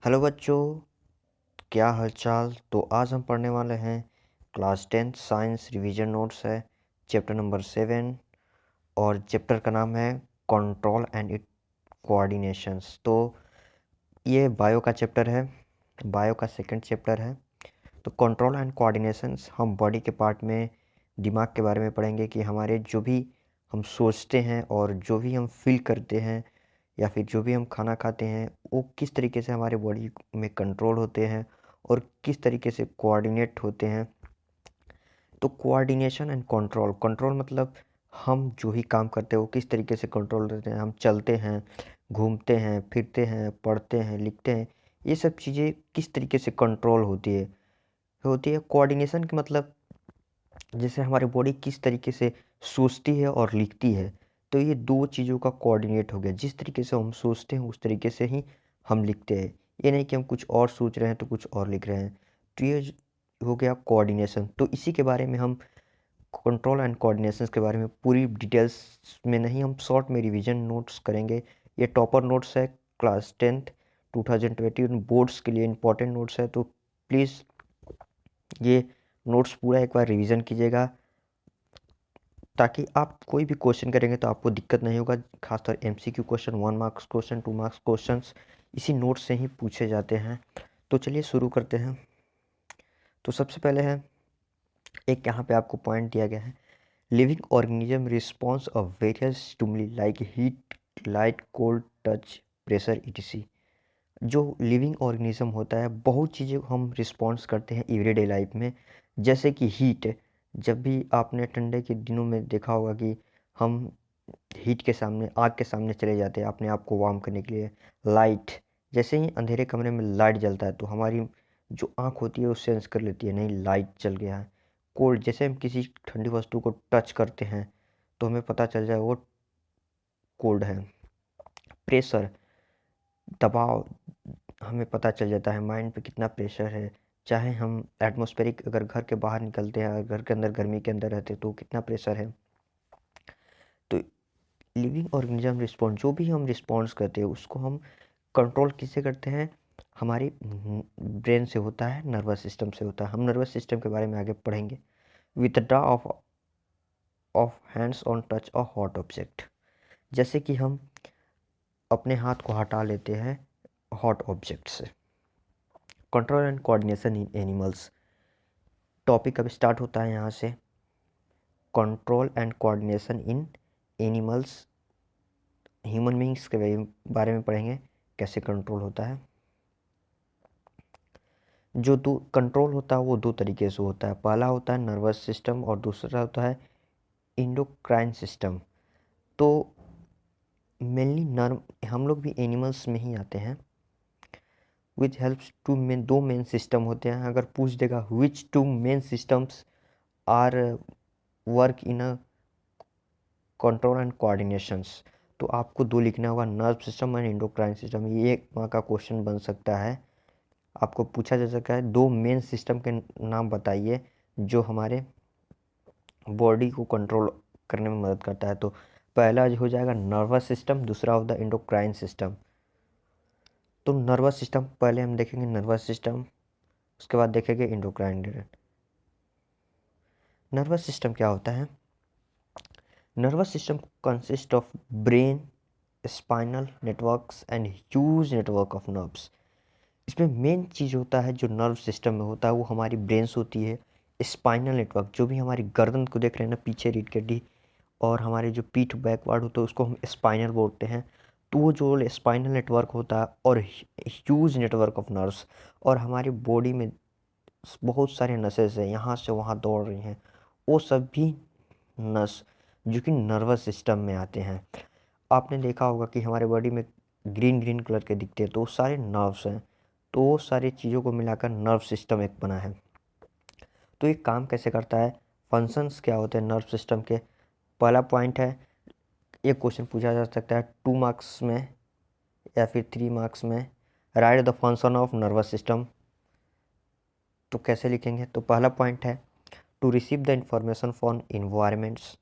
Hello बच्चों, क्या हालचाल। तो आज हम पढ़ने वाले हैं क्लास 10 साइंस रिवीजन नोट्स है, चैप्टर नंबर 7। और चैप्टर का नाम है कंट्रोल एंड इट कोऑर्डिनेशंस। तो ये बायो का चैप्टर है, बायो का सेकंड चैप्टर है। तो कंट्रोल एंड कोऑर्डिनेशंस हम बॉडी के पार्ट में दिमाग के बारे में पढ़ेंगे कि हमारे जो भी हम सोचते हैं और जो भी हम फील करते हैं या फिर जो भी हम खाना खाते हैं वो किस तरीके से हमारे बॉडी में कंट्रोल होते हैं और किस तरीके से कोऑर्डिनेट होते हैं। तो कोऑर्डिनेशन एंड कंट्रोल, कंट्रोल मतलब हम जो ही काम करते हैं वो किस तरीके से कंट्रोल रहते हैं। हम चलते हैं, घूमते हैं, फिरते हैं, पढ़ते हैं, लिखते हैं, ये सब चीज़ें किस तरीके से कंट्रोल होती है। कोऑर्डिनेशन का मतलब जैसे हमारी बॉडी किस तरीके से सोचती है और लिखती है। तो ये दो चीज़ों का कोऑर्डिनेट हो गया। जिस तरीके से हम सोचते हैं उस तरीके से ही हम लिखते हैं। ये नहीं कि हम कुछ और सोच रहे हैं तो कुछ और लिख रहे हैं। तो ये हो गया कोऑर्डिनेशन। तो इसी के बारे में हम कंट्रोल एंड कोऑर्डिनेशंस के बारे में पूरी डिटेल्स में नहीं, हम शॉर्ट में रिवीजन नोट्स करेंगे। ये टॉपर नोट्स है, क्लास 10th 2020 बोर्ड्स के लिए इंपॉर्टेंट नोट्स है। तो प्लीज़ ये नोट्स पूरा एक बार रिवीजन कीजिएगा ताकि आप कोई भी क्वेश्चन करेंगे तो आपको दिक्कत नहीं होगा। खासकर MCQ question, 1 marks question, 2 marks questions इसी नोट से ही पूछे जाते हैं। तो चलिए शुरू करते हैं। तो सबसे पहले है एक, यहाँ पे आपको पॉइंट दिया गया है, living organism response of various stimuli like heat, light, cold, touch, pressure etc। जो लिविंग ऑर्गेनिज्म होता है बहुत चीज़ें हम रिस्पॉन्स करते हैं एवरीडे लाइफ में। जैसे कि हीट, जब भी आपने ठंडे के दिनों में देखा होगा कि हम हीट के सामने, आग के सामने चले जाते हैं अपने आप को वार्म करने के लिए। लाइट, जैसे ही अंधेरे कमरे में लाइट जलता है तो हमारी जो आँख होती है वो सेंस कर लेती है, नहीं लाइट जल गया है। कोल्ड, जैसे हम किसी ठंडी वस्तु को टच करते हैं तो हमें पता चल जाए वो कोल्ड है। प्रेशर, दबाव, हमें पता चल जाता है माइंड पे कितना प्रेशर है। चाहे हम एटमॉस्फेरिक, अगर घर के बाहर निकलते हैं, अगर घर के अंदर गर्मी के अंदर रहते हैं तो कितना प्रेशर है। तो लिविंग ऑर्गेनिज्म रिस्पॉन्स, जो भी हम रिस्पॉन्स करते हैं उसको हम कंट्रोल किससे करते हैं, हमारी ब्रेन से होता है, नर्वस सिस्टम से होता है। हम नर्वस सिस्टम के बारे में आगे पढ़ेंगे। Withdraw of hands on touch a hot object, जैसे कि हम अपने हाथ को हटा लेते हैं हॉट ऑब्जेक्ट से। Control and coordination in animals, topic अब स्टार्ट होता है यहाँ से। Control and coordination in animals, human beings के बारे में पढ़ेंगे कैसे कंट्रोल होता है। जो दो कंट्रोल होता है वो दो तरीके से होता है। पहला होता है नर्वस सिस्टम और दूसरा होता है इंडोक्राइन सिस्टम। तो मेनली नर्व, हम लोग भी एनिमल्स में ही आते हैं। विच हेल्प्स टू मेन, दो मेन सिस्टम होते हैं। अगर पूछ देगा which two main systems are work in a control and coordinations, तो आपको दो लिखना होगा, nerve system and endocrine system. ये एक माह का क्वेश्चन बन सकता है, आपको पूछा जा सकता है दो मेन सिस्टम के नाम बताइए जो हमारे बॉडी को कंट्रोल करने में मदद करता है। तो पहला जो हो जाएगा नर्वस सिस्टम, दूसरा होता है इंडोक्राइन सिस्टम। तो नर्वस सिस्टम पहले हम देखेंगे, नर्वस सिस्टम, उसके बाद देखेंगे इंडोक्राइन। नर्वस सिस्टम क्या होता है? Nervous system consist of brain, spinal networks and huge network of nerves. इसमें मेन चीज़ होता है जो नर्व सिस्टम में होता है वो हमारी ब्रेन्स होती है। स्पाइनल नेटवर्क, जो भी हमारी गर्दन को देख रहे हैं ना, पीछे रीढ़ की हड्डी और हमारे जो पीठ बैकवर्ड होता है उसको हम स्पाइनल बोलते हैं। तो वो जो स्पाइनल नेटवर्क होता है और ह्यूज नेटवर्क ऑफ नर्व्स, और हमारी बॉडी में बहुत सारे नसेस हैं, यहाँ से वहाँ दौड़ रही हैं, वो सब भी नस जो कि नर्वस सिस्टम में आते हैं। आपने देखा होगा कि हमारे बॉडी में ग्रीन ग्रीन कलर के दिखते हैं तो वो सारे नर्व्स हैं। तो वो सारी चीज़ों को मिलाकर नर्व सिस्टम एक बना है। तो ये काम कैसे करता है, फंक्शंस क्या होते हैं नर्व सिस्टम के। पहला पॉइंट है, एक क्वेश्चन पूछा जा सकता है 2 मार्क्स में या फिर 3 मार्क्स में, write the function of nervous system. तो कैसे लिखेंगे? तो पहला पॉइंट है to receive the information from environments.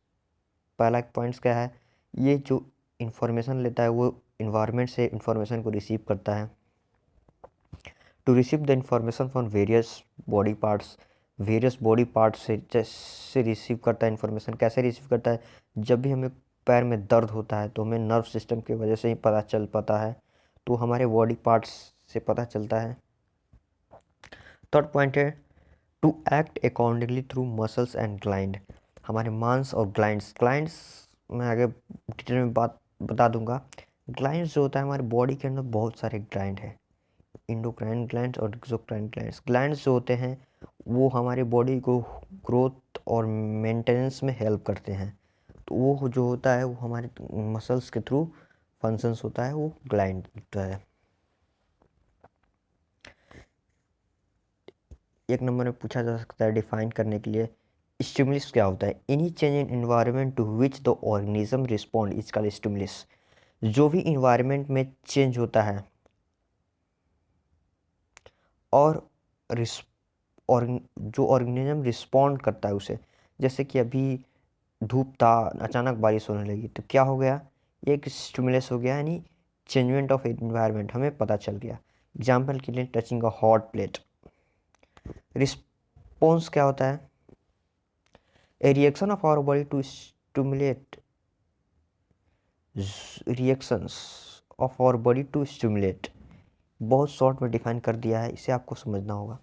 पहला पॉइंट्स क्या है, ये जो इंफॉर्मेशन लेता है वो इन्वायरमेंट से इंफॉर्मेशन को रिसीव करता है। To receive the information from various body parts से जैसे रिसीव करता है इन्फॉर्मेशन। कैसे रिसीव करता है? जब भी हमें पैर में दर्द होता है तो हमें नर्व सिस्टम की वजह से ही पता चल पाता है, तो हमारे बॉडी पार्ट्स से पता चलता है। थर्ड पॉइंट है to act accordingly through muscles and gland. हमारे मांस और ग्लैंड्स मैं आगे डिटेल में बात बता दूंगा। ग्लैंड्स जो होता है हमारे बॉडी के अंदर बहुत सारे ग्लैंड है, इंडोक्राइन ग्लैंड्स और एक्सोक्राइन ग्लैंड्स। ग्लैंड्स जो होते हैं वो हमारे बॉडी को ग्रोथ और मेंटेनेंस में हेल्प करते हैं, तो वो जो होता है वो हमारे मसल्स के थ्रू फंक्शंस होता है, वो ग्लैंड होता है। एक नंबर में पूछा जा सकता है डिफाइन करने के लिए, स्टिमुलस क्या होता है? Any change in environment to which the organism respond is called stimulus. जो भी इन्वायरमेंट में चेंज होता है और जो ऑर्गेनिज्म रिस्पॉन्ड करता है उसे, जैसे कि अभी धूप था, अचानक बारिश होने लगी, तो क्या हो गया? एक स्टिमुलस हो गया, यानी चेंजमेंट ऑफ एनवायरनमेंट हमें पता चल गया। एग्जाम्पल के लिए touching a hot plate. Response क्या होता है? A reaction of our body to stimulate, reactions of our body to stimulate. बहुत शॉर्ट में डिफाइन कर दिया है, इसे आपको समझना होगा।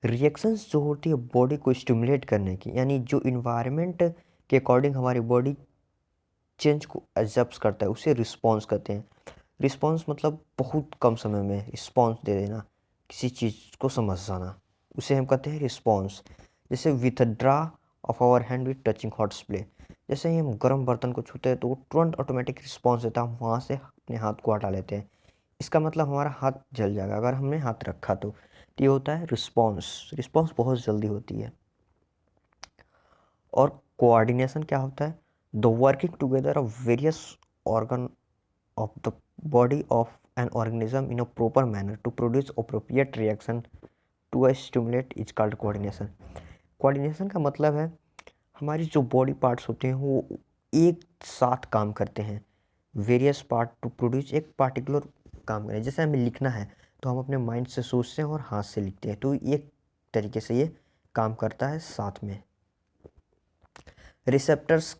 रिएक्शंस जो होती है बॉडी को स्टिमुलेट करने की, यानी जो इन्वायरमेंट के अकॉर्डिंग हमारी बॉडी चेंज को एडजस्ट करता है, उसे रिस्पॉन्स कहते हैं। रिस्पॉन्स मतलब बहुत कम समय में रिस्पॉन्स दे देना, किसी चीज़ को समझ जाना, उसे हम कहते हैं रिस्पॉन्स। जैसे withdraw of our hand with touching hot स्प्ले। जैसे ही हम गर्म बर्तन को छूते हैं तो वो तुरंत ऑटोमेटिक रिस्पॉन्स देता है, हम वहाँ से अपने हाथ को हटा लेते हैं। इसका मतलब हमारा हाथ जल जाएगा अगर हमने हाथ रखा तो ये होता है रिस्पॉन्स। रिस्पॉन्स बहुत जल्दी होती है। और कोऑर्डिनेशन क्या होता है? The working together of various organ of the body of an organism in a proper manner to produce appropriate reaction to a stimulate is called coordination। coordination का मतलब है हमारी जो बॉडी पार्ट्स होते हैं वो एक साथ काम करते हैं, वेरियस पार्ट टू प्रोड्यूस एक पार्टिकुलर काम करें। जैसे हमें लिखना है तो हम अपने माइंड से सोचते हैं और हाथ से लिखते हैं, तो एक तरीके से ये काम करता है साथ में। रिसेप्टर्स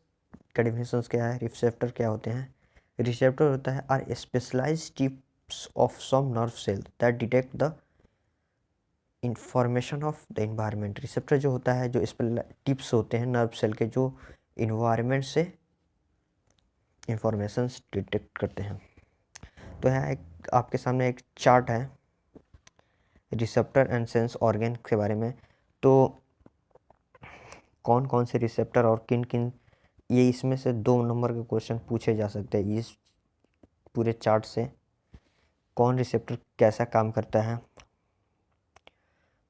का डिफिनेशन क्या है? रिसेप्टर क्या होते हैं? रिसेप्टर होता है are specialised tips of some nerve cell that detect the information of the environment. Receptor जो होता है, जो टिप्स होते हैं नर्व सेल के, जो इन्वायरमेंट से इंफॉर्मेशन डिटेक्ट करते हैं। तो यहाँ एक आपके सामने एक चार्ट है रिसेप्टर एंड सेंस ऑर्गन के बारे में। तो कौन कौन से रिसेप्टर और किन किन, ये इसमें से 2 नंबर के क्वेश्चन पूछे जा सकते हैं इस पूरे चार्ट से। कौन रिसेप्टर कैसा काम करता है?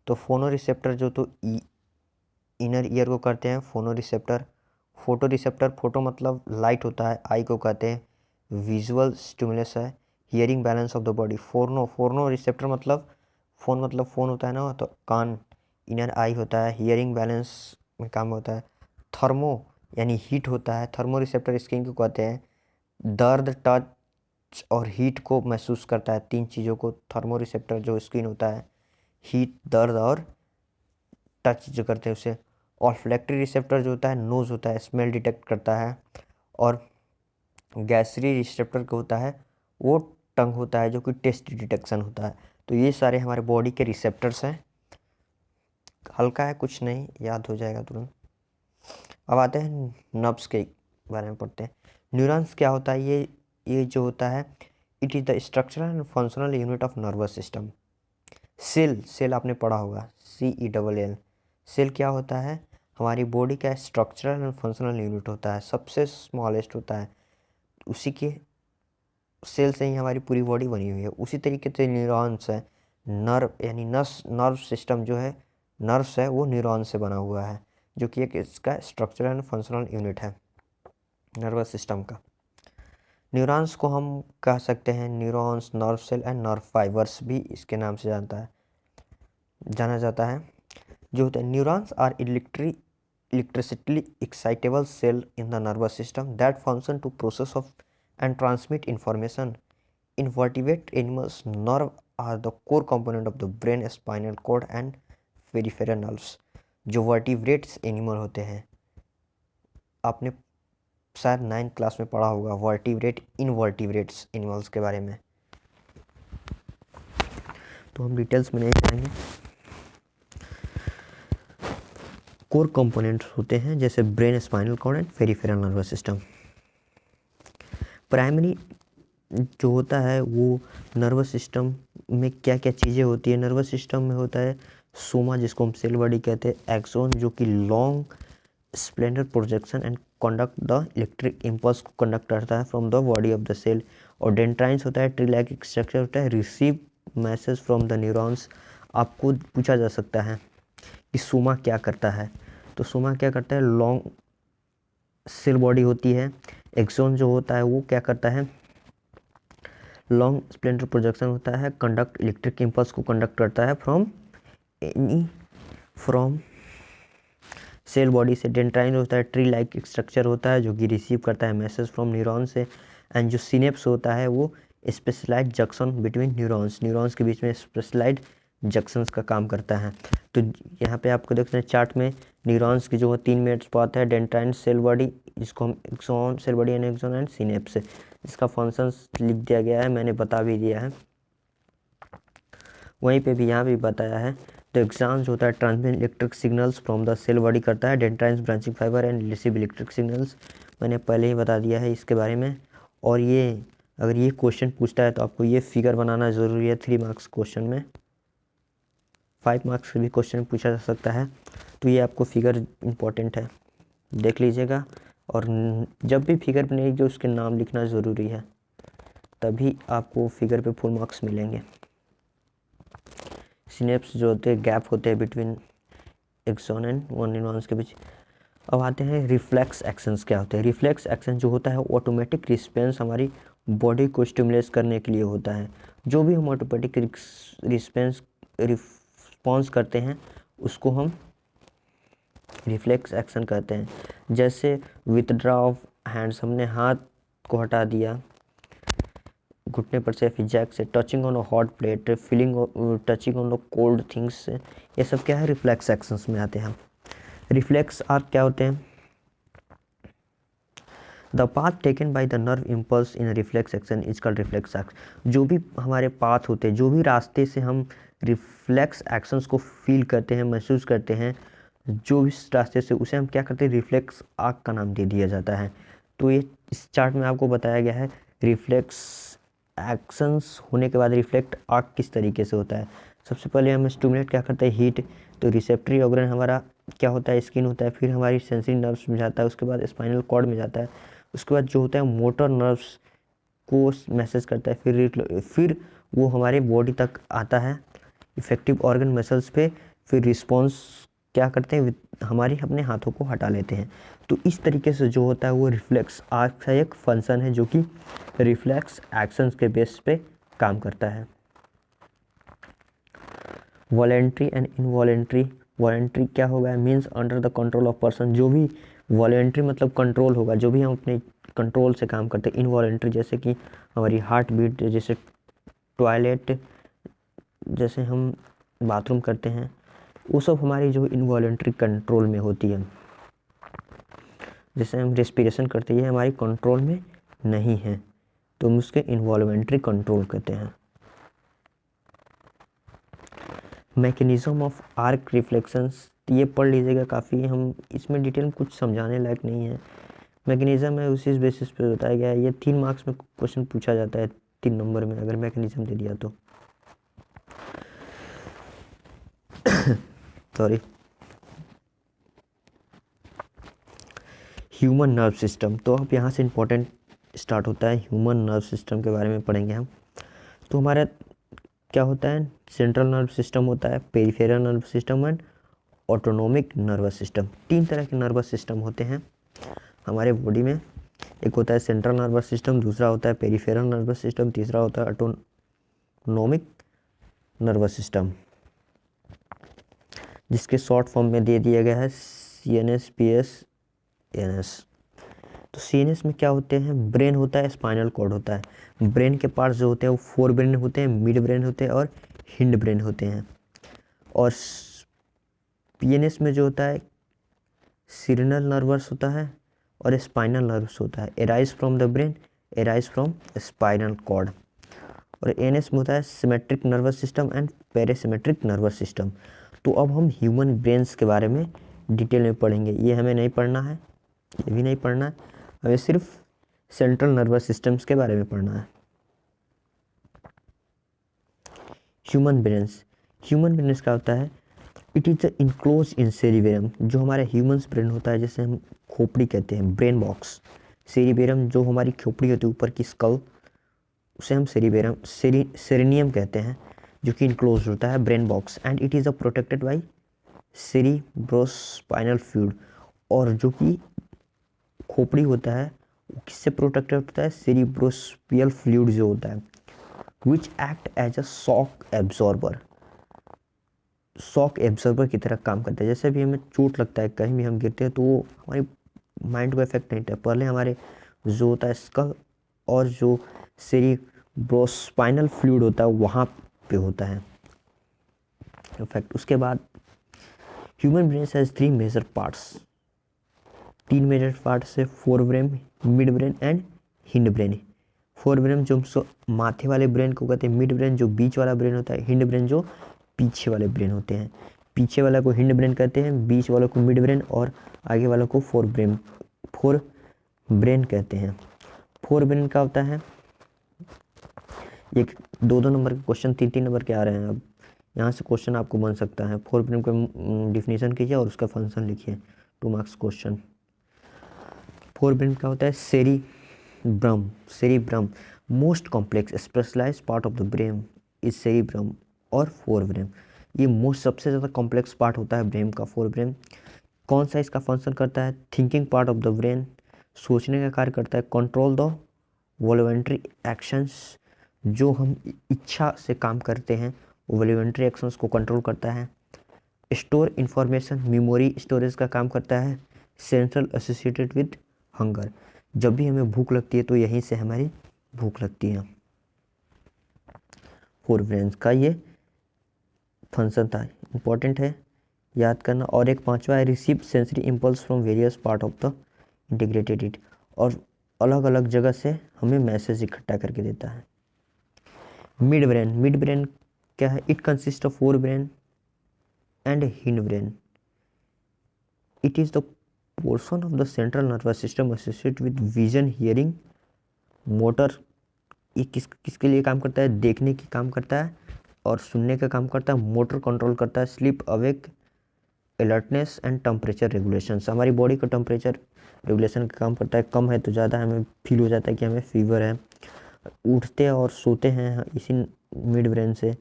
तो फोनो रिसेप्टर जो तो इनर ईयर को करते हैं फोनो रिसेप्टर। फोटो रिसेप्टर, फोटो मतलब लाइट होता है, आई को कहते हैं विजुअल स्टिमुलस है। Hearing balance of the body. फोनो रिसेप्टर मतलब फ़ोन होता है ना, तो कान, इनर आई होता है, हियरिंग बैलेंस में काम होता है। थर्मो यानी हीट होता है, थर्मो रिसेप्टर स्किन को कहते हैं, दर्द, टच और हीट को महसूस करता है। 3 चीज़ों को थर्मो रिसेप्टर जो स्किन होता है, हीट, दर्द और टच जो करते हैं उसे। ऑल्फैक्टरी रिसेप्टर जो होता है, नोज़ होता है, स्मेल डिटेक्ट करता है। और गैसरी रिसेप्टर का होता है, वो टंग होता है, जो कि टेस्ट डिटेक्शन होता है। तो ये सारे हमारे बॉडी के रिसेप्टर्स हैं। हल्का है, कुछ नहीं, याद हो जाएगा तुरंत। अब आते हैं नर्व्स के बारे में पढ़ते हैं। न्यूरॉन्स क्या होता है? ये जो होता है, it is the structural and functional unit of nervous system. Cell आपने पढ़ा होगा, CELL। सेल क्या होता है? हमारी बॉडी का स्ट्रक्चरल एंड फंक्शनल यूनिट होता है, सबसे स्मॉलेस्ट होता है। उसी के सेल से ही हमारी पूरी बॉडी बनी हुई है। उसी तरीके से न्यूरॉन्स है, यानी नर्व सिस्टम जो है, नर्व्स है, वो न्यूरॉन से बना हुआ है, जो कि एक इसका स्ट्रक्चरल एंड फंक्शनल यूनिट है नर्वस सिस्टम का। न्यूरॉन्स को हम कह सकते हैं neurons, nerve cell and nerve fibres भी इसके नाम से जाना जाता है। जो होता है, neurons are electricity excitable cell in the nervous system that function to process of and transmit information. In vertebrate animals, nerve are the core component of the brain, spinal cord and peripheral nerves. जो vertebrates animal होते हैं, आपने शायद 9th class में पढ़ा होगा vertebrate invertebrates animals के बारे में, तो हम डिटेल्स में नहीं जाएंगे। कोर कंपोनेंट्स होते हैं जैसे brain, spinal cord and peripheral nervous system. Primary जो होता है वो नर्वस सिस्टम में क्या क्या चीज़ें होती है। नर्वस सिस्टम में होता है सोमा, जिसको हम सेल बॉडी कहते हैं, एक्सोन जो कि long splendour projection and conduct the electric impulse को कंडक्ट करता है from the body of the cell. और डेंड्राइन्स होता है ट्री लाइक स्ट्रक्चर होता है, receive message from the neurons. आपको पूछा जा सकता है कि सोमा क्या करता है, तो सोमा क्या करता है, लॉन्ग सेल बॉडी होती है। एक्सोन जो होता है वो क्या करता है, लॉन्ग स्प्लेंडर प्रोजेक्शन होता है, कंडक्ट इलेक्ट्रिक इम्पल्स को कंडक्ट करता है फ्रॉम सेल बॉडी से। डेंड्राइन होता है ट्री लाइक स्ट्रक्चर होता है जो कि रिसीव करता है मैसेज फ्रॉम न्यूरॉन से। एंड जो सिनेप्स होता है वो स्पेशलाइज्ड जंक्शन बिटवीन न्यूरॉन्स के बीच में स्पेशलाइज्ड जंक्शंस का काम करता है। तो यहाँ पे आपको देखते हैं चार्ट में न्यूरॉन्स की जो 3 मेन पार्ट है, डेंड्राइन, सेल बॉडी, जिसको हम axon, cell body and axon and synapse, इसका फंक्शंस लिख दिया गया है, मैंने बता भी दिया है, वहीं पे भी यहाँ भी बताया है। तो एक्सॉन जो होता है transmit electric signals from the cell body करता है, dendrites branching fibre and receive electric signals, मैंने पहले ही बता दिया है इसके बारे में। और ये अगर ये क्वेश्चन पूछता है तो आपको ये फिगर बनाना ज़रूरी है 3 मार्क्स क्वेश्चन में, 5 मार्क्स से भी क्वेश्चन पूछा जा सकता है, तो ये आपको फिगर इम्पोर्टेंट है, देख लीजिएगा। और जब भी फिगर बनेगी उसके नाम लिखना ज़रूरी है, तभी आपको फिगर पे फुल मार्क्स मिलेंगे। सिनेप्स जो होते हैं गैप होते हैं between axon and one neurons के बीच। अब आते हैं रिफ्लेक्स एक्शंस क्या होते हैं। रिफ्लेक्स एक्शन जो होता है ऑटोमेटिक रिस्पॉन्स हमारी बॉडी को स्टिमुलेट करने के लिए होता है। जो भी हम ऑटोमेटिक रिस्पॉन्स करते हैं उसको हम रिफ्लेक्स एक्शन कहते हैं। जैसे विथड्रॉ ऑफ हैंड्स, हमने हाथ को हटा दिया घुटने पर से, फिजैक से, touching on a hot plate, feeling touching on the cold things, ये सब क्या है, रिफ्लेक्स एक्शंस में आते हैं। रिफ्लेक्स आर्क क्या होते हैं, the path taken by the nerve impulse in reflex action is called reflex action. जो भी हमारे पाथ होते हैं, जो भी रास्ते से हम रिफ्लेक्स एक्शंस को फील करते हैं, महसूस करते हैं, जो भी रास्ते से, उसे हम क्या करते हैं, रिफ्लेक्स आर्क का नाम दे दिया जाता है। तो ये इस चार्ट में आपको बताया गया है रिफ्लेक्स एक्शंस होने के बाद रिफ्लेक्ट आर्क किस तरीके से होता है। सबसे पहले हम स्टिमुलेट क्या करते हैं, हीट, तो रिसेप्टरी ऑर्गन हमारा क्या होता है, स्किन होता है, फिर हमारी सेंसरी नर्व्स में जाता है, उसके बाद स्पाइनल कॉर्ड में जाता है, उसके बाद जो होता है मोटर नर्व्स को मैसेज करता है, फिर वो हमारे बॉडी तक आता है इफेक्टिव ऑर्गन मसल्स पे, फिर रिस्पॉन्स क्या करते हैं, हमारी अपने हाथों को हटा लेते हैं। तो इस तरीके से जो होता है वो रिफ्लेक्स आर्क का एक फंक्शन है जो कि रिफ्लेक्स एक्शंस के बेस पे काम करता है। वॉलेंट्री एंड इनवॉलेंट्री, वॉलेंट्री क्या होगा, means under the control of person. जो भी वॉलेंट्री मतलब कंट्रोल होगा, जो भी हम अपने कंट्रोल से काम करते हैं। इनवॉलेंट्री जैसे कि हमारी हार्ट बीट, जैसे टॉयलेट, जैसे हम बाथरूम करते हैं, वो सब हमारी जो इनवॉलेंट्री कंट्रोल में होती है। जैसे हम रेस्पिरेशन करते हैं, ये हमारी कंट्रोल में नहीं है, तो हम उसके इनवॉल्वेंट्री कंट्रोल कहते हैं। मैकेनिज्म ऑफ आर्क रिफ्लेक्शंस, ये पढ़ लीजिएगा, काफ़ी हम इसमें डिटेल में कुछ समझाने लायक नहीं है। मैकेनिज्म है उसी बेसिस पे बताया गया है। ये 3 मार्क्स में क्वेश्चन पूछा जाता है 3 नंबर में, अगर मैकेनिज्म दे दिया तो सॉरी। ह्यूमन नर्व सिस्टम, तो अब यहाँ से इम्पोर्टेंट स्टार्ट होता है, ह्यूमन नर्व सिस्टम के बारे में पढ़ेंगे हम। तो हमारा क्या होता है, सेंट्रल नर्व सिस्टम होता है, peripheral nerve system and autonomic nervous system. 3 तरह के नर्वस सिस्टम होते हैं हमारे बॉडी में। एक होता है सेंट्रल नर्वस सिस्टम, दूसरा होता है पेरिफेरल नर्वस सिस्टम, तीसरा होता है ऑटोनोमिक नर्वस सिस्टम, जिसके शॉर्ट फॉर्म में दे दिया गया है CNS, PS, NS। तो सीएनएस में क्या होते हैं, ब्रेन होता है, स्पाइनल कॉर्ड होता है। ब्रेन के पार्ट्स जो होते हैं वो फोर ब्रेन होते हैं, मिड ब्रेन होते हैं और हिंड ब्रेन होते हैं। और पीएनएस में जो होता है सीरेनल नर्वस होता है और स्पाइनल नर्वस होता है। Arise from the brain, arise from spinal cord. और एनएस में होता है sympathetic nervous system and parasympathetic nervous system. तो अब हम ह्यूमन ब्रेन्स के बारे में डिटेल में पढ़ेंगे। ये हमें नहीं पढ़ना है, ये भी नहीं पढ़ना है, हमें सिर्फ सेंट्रल नर्वस सिस्टम्स के बारे में पढ़ना है। ह्यूमन ब्रेन्स, ह्यूमन ब्रेन्स क्या होता है, it is the enclose in cerebrum. जो हमारा ह्यूमन्स ब्रेन होता है, जैसे हम खोपड़ी कहते हैं, ब्रेन बॉक्स। सेरिबेरम जो हमारी खोपड़ी होती है ऊपर की स्कल, उसे हम सेरिबेरम सेरेनियम कहते हैं, जो कि इनक्लोज होता है brain box. And it is a protected by cerebrospinal fluid. और जो कि खोपड़ी होता है वो किससे प्रोटेक्टेड होता है, सेरिब्रोस्पियल फ्लूइड जो होता है, which act as a shock absorber. Shock absorber की तरह काम करता है। जैसे भी हमें चोट लगता है, कहीं भी हम गिरते हैं, तो वो हमारी माइंड को इफेक्ट नहीं करता, पहले हमारे जो होता है स्कल और जो सेरिब्रोस्पाइनल फ्लूइड होता है वहाँ पे होता है इफेक्ट। उसके बाद human brain has three major parts, तीन मेजर पार्ट्स है, forebrain, midbrain and hindbrain. Forebrain जो माथे वाले ब्रेन को कहते हैं, मिड ब्रेन जो बीच वाला ब्रेन होता है, हिंड ब्रेन जो पीछे वाले ब्रेन होते हैं। पीछे वाला को हिंड ब्रेन कहते हैं, बीच वाला को मिड ब्रेन और आगे वाला को फोर ब्रेन कहते हैं। फोर ब्रेन का होता है, एक दो दो नंबर के क्वेश्चन, तीन तीन नंबर के आ रहे हैं। अब यहाँ से क्वेश्चन आपको बन सकता है। फोर ब्रेन का डिफिनीशन कीजिए और उसका फंक्शन लिखिए, 2 मार्क्स क्वेश्चन। फोर ब्रेन का होता है cerebrum most complex specialised part of the brain is cerebrum और फोर ब्रेन। ये मोस्ट सबसे ज़्यादा कॉम्प्लेक्स पार्ट होता है ब्रेन का, फोर ब्रेन। कौन सा इसका फंक्शन करता है, thinking part of the brain, सोचने का कार्य करता है, कंट्रोल द वॉलंटरी एक्शंस, जो हम इच्छा से काम करते हैं वो वॉलंटरी एक्शंस को कंट्रोल करता है, स्टोर इंफॉर्मेशन, मेमोरी स्टोरेज का काम करता है, सेंट्रल एसोसिएटेड विद हंगर। जब भी हमें भूख लगती है तो यहीं से हमारी भूख लगती है। फोर ब्रेन्स का ये फंक्शन था, इंपॉर्टेंट है याद करना। और एक पांचवा है receive sensory impulse from various part of the integrated it, और अलग अलग जगह से हमें मैसेज इकट्ठा करके देता है। मिड ब्रेन क्या है, it consist of fore brain and hind brain. It is the portion of the central nervous system associated with vision, hearing, motor. ये किसके लिए काम करता है, देखने की काम करता है और सुनने का काम करता है। मोटर कंट्रोल करता है, sleep, awake, alertness and temperature regulation. हमारी बॉडी का टेम्परेचर रेगुलेशन का काम करता है, कम है तो ज़्यादा हमें फील हो जाता है कि हमें फीवर है। उठते और सोते हैं इसी मिड ब्रेन से।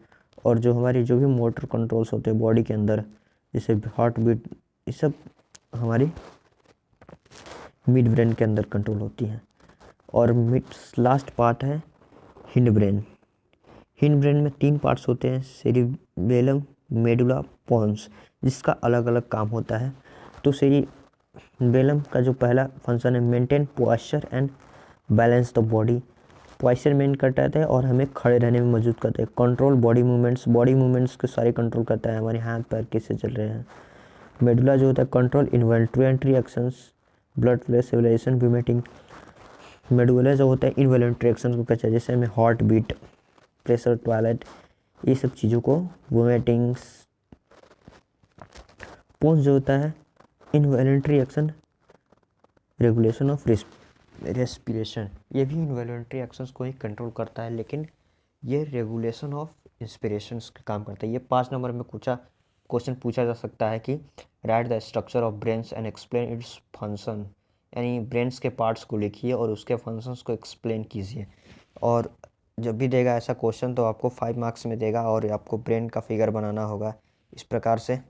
और जो हमारी जो भी मोटर कंट्रोल्स होते हैं बॉडी के अंदर, जैसे हार्ट बीट, ये सब हमारी मिड ब्रेन के अंदर कंट्रोल होती हैं। और लास्ट पार्ट है हिंड ब्रेन। हिंड ब्रेन में तीन पार्ट्स होते हैं, सेरिबेलम, मेडुला, पोन्स, जिसका अलग अलग काम होता है। तो सेरिबेलम का जो पहला फंक्शन है, maintain posture and balance the body. Posture main करता है और हमें खड़े रहने में मदद करता है। कंट्रोल बॉडी मूवमेंट्स के सारे कंट्रोल करता है, हमारे हाथ पैर कैसे चल रहे हैं। मेडुला जो होता है control involuntary actions, blood flow, civilisation, vomiting. Medulla जो होता है इन्वॉल्ट्री एक्शन को कहता है, जैसे हमें हार्ट बीट, प्रेशर, टॉयलेट, ये सब चीज़ों को, वोमिटिंग्स। पोन्स जो होता है involuntary action, regulation of respiration. ये भी इनवॉलंटरी एक्शंस को ही कंट्रोल करता है, लेकिन ये रेगुलेशन ऑफ इंस्पिरेशंस का काम करता है। ये 5 नंबर में क्वेश्चन पूछा जा सकता है कि right the structure of brains and explain its function, यानी ब्रेन्स के पार्ट्स को लिखिए और उसके फंक्शंस को एक्सप्लेन कीजिए। और जब भी देगा ऐसा क्वेश्चन तो आपको 5 मार्क्स में देगा और आपको ब्रेन का फिगर बनाना होगा इस प्रकार से,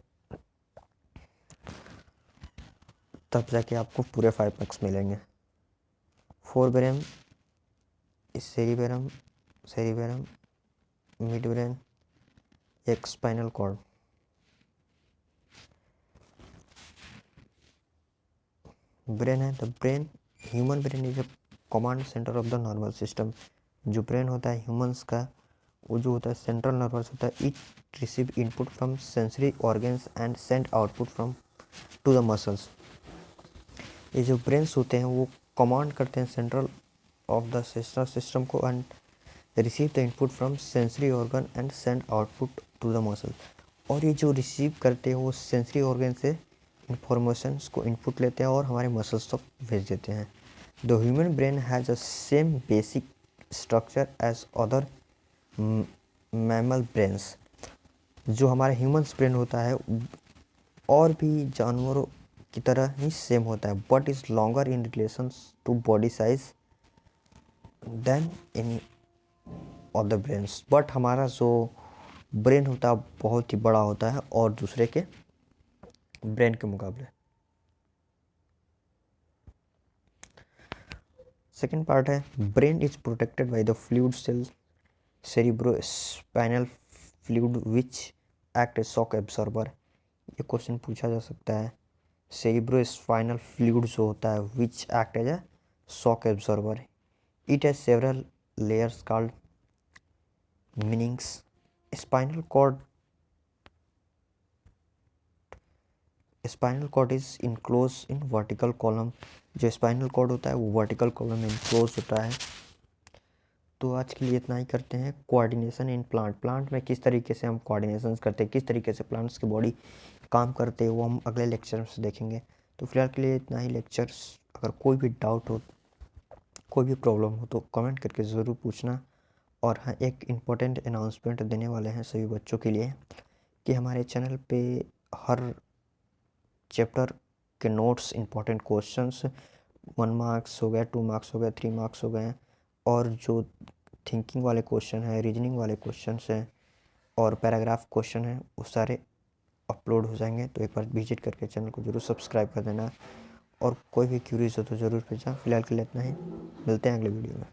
तब जाके आपको पूरे 5 मार्क्स मिलेंगे। Fore brain, cerebrum, mid brain, एक स्पाइनल कॉर्ड। ब्रेन है, the brain human brain is a command centre of the nervous system. जो ब्रेन होता है ह्यूमंस का, वो जो होता है सेंट्रल नर्वस होता है। It receive input from sensory organs and send output from to the muscles. ये जो ब्रेन्स होते हैं वो कमांड करते हैं सेंट्रल ऑफ द सिस्टम को and receive the input from sensory organ and send output to the muscle. और ये जो रिसीव करते हैं वो सेंसरी ऑर्गन से इंफॉर्मेशंस को इनपुट लेते हैं और हमारे मसल्स तक भेज देते हैं। The human brain has a same basic structure as other mammal brains. जो हमारा ह्यूमन्स ब्रेन होता है और भी जानवरों की तरह ही सेम होता है, but is longer in relation to body size than in other brains. But हमारा जो ब्रेन होता है बहुत ही बड़ा होता है और दूसरे के ब्रेन के मुकाबले। सेकेंड पार्ट है brain is protected by the fluid cell cerebrospinal fluid which act as shock absorber. ये क्वेश्चन पूछा जा सकता है। सेरिब्रोस्पाइनल फ्लूइड जो होता है which act as a shock absorber. It has several layers called meninges. Spinal cord is enclose in vertical column. जो spinal cord होता है वो वर्टिकल कॉलम में इनक्लोज होता है। तो आज के लिए इतना ही करते हैं। कोऑर्डिनेशन इन प्लांट में किस तरीके से हम कोऑर्डिनेशन करते हैं, किस तरीके से प्लांट्स की बॉडी काम करते हैं, वो हम अगले लेक्चर में देखेंगे। तो फिलहाल के लिए इतना ही लेक्चर्स। अगर कोई भी डाउट हो, कोई भी प्रॉब्लम हो तो कमेंट करके ज़रूर पूछना। और हाँ, एक इम्पोर्टेंट अनाउंसमेंट देने वाले हैं सभी बच्चों के लिए कि हमारे चैनल पे हर चैप्टर के नोट्स, इम्पोर्टेंट क्वेश्चंस 1 मार्क्स हो गए, 2 मार्क्स हो गए, 3 मार्क्स हो गए, और जो थिंकिंग वाले क्वेश्चन हैं, रीजनिंग वाले क्वेश्चन हैं और पैराग्राफ क्वेश्चन हैं, वो सारे अपलोड हो जाएंगे। तो एक बार विजिट करके चैनल को ज़रूर सब्सक्राइब कर देना। और कोई भी क्यूरीज हो तो ज़रूर पूछना। फिलहाल के लिए इतना ही, मिलते हैं अगले वीडियो में।